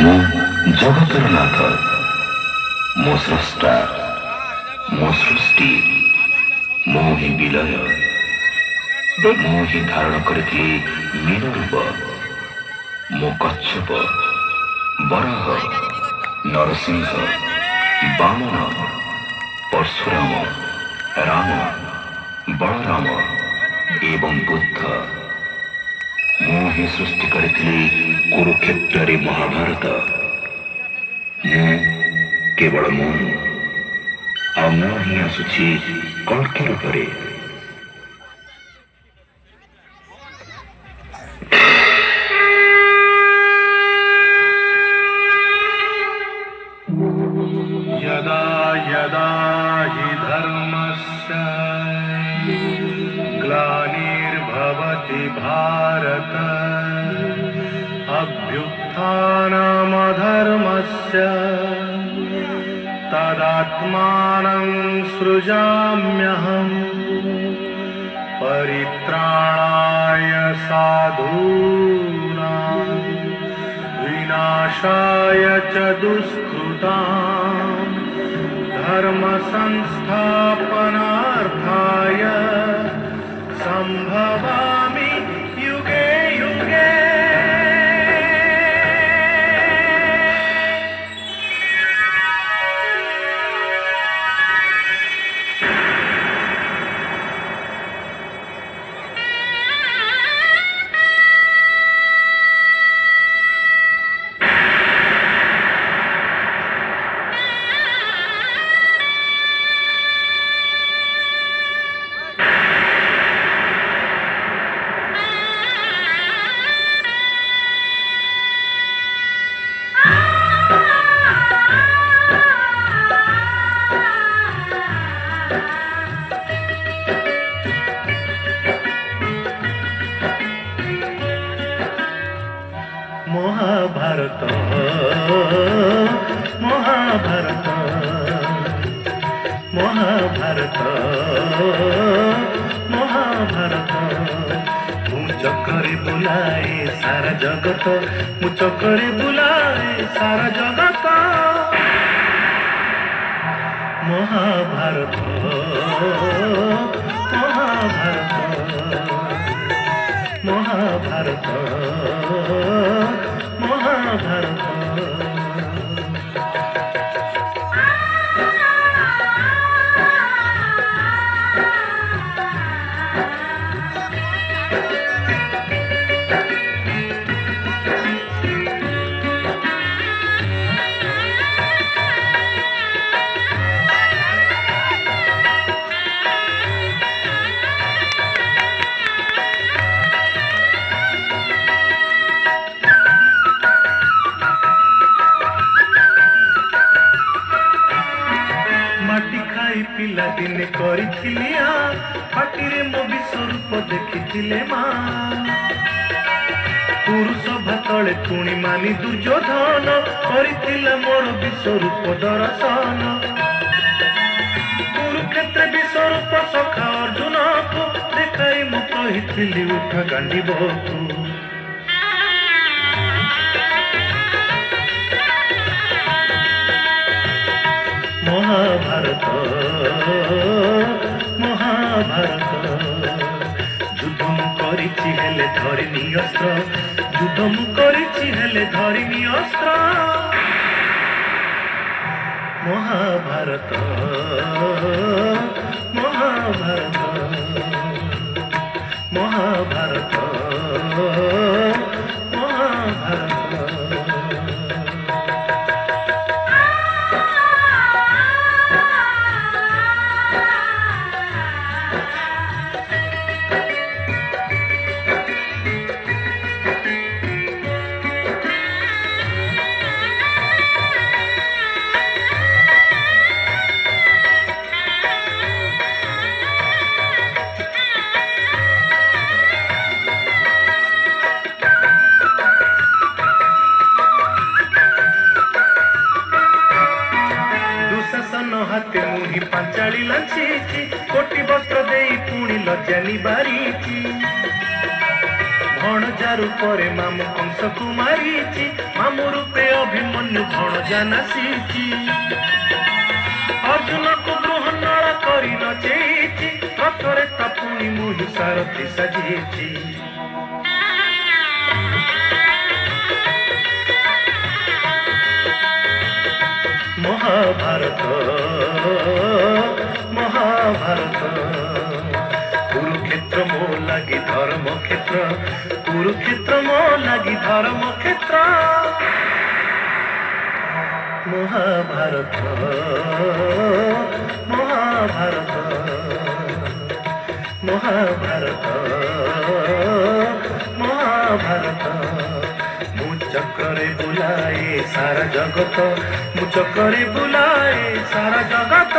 ମୁଁ ଜଗତର ନାଥ, ମୋ ସ୍ରଷ୍ଟା, ମୋ ସୃଷ୍ଟି, ମୁଁ ହିଁ ବିଲୟ, ମୁଁ ହିଁ ଧାରଣ କରିଥିଲି ମୀନ ରୂପ। ମୁଁ କଚ୍ଛପ, ବରାହ, ନରସିଂହ, ବାମନ, ପରଶୁରାମ, ରାମ, ବଳରାମ ଏବଂ ବୁଦ୍ଧ। ମୁଁ ହିଁ ସୃଷ୍ଟି କରିଥିଲି କୁରୁକ୍ଷେତ୍ରରେ ମହାଭାରତ। ମୁଁ କେବଳ ମୁଁ, ଆଉ ମୁଁ ହିଁ ଆସୁଛି କଳ୍କି ରୂପରେ। यदा यदा हि धर्मस्य ग्लानिर्भवति भारत अभ्युत्थानमधर्मस्य तदात्मानं सृजाम्यहम् परित्राणाय साधूनां विनाशाय च दुष्कृतां धर्म संस्थापनार्थाय संभवामि युगे युगे। महाभारत महाभारत महाभारत महाभारत मु चक्करे बुलाए सारा जगत मु चक्करे बुलाए सारा जगत महाभारत महाभारत महाभारत महाभारत। पिला दिने करिथिलिया पाटिरे मो विश्वरूप देखिथिले मा पुरुष भातले पुणी मानी दुर्योधन करिथिला मोर विश्वरूप दर्शन कुरुक्षेत्र विश्वरूप सखा अर्जुन को देखाई मु कहिथिली उठ गांडी बहु महाभारत महाभारत युद्ध मु करिछि हेले धरिनी अस्त्र युद्ध मु करिछि हेले धरिनी अस्त्र महाभारत महाभारत महाभारत महाभारत। हाथे मुही पांचाली लंची कोटी वस्त्र दे पुणी लज्जानी बारीची भणजा रूपरे मामु कंस कुमारी मामु रूपे कुनु भणजा नाସିची अर्जुन को ग्रहणाळ करी नचेची रथरे तापुनी मोहि सारथी सजेची महाभारत महाभारत कुरुक्षेत्र मो लगी धर्म क्षेत्र कुरुक्षेत्र मो लगी धर्म क्षेत्र महाभारत महाभारत महाभारत महाभारत मु चक्रे बुलाए सारा जगत मु चक्रे बुलाए सारा जगत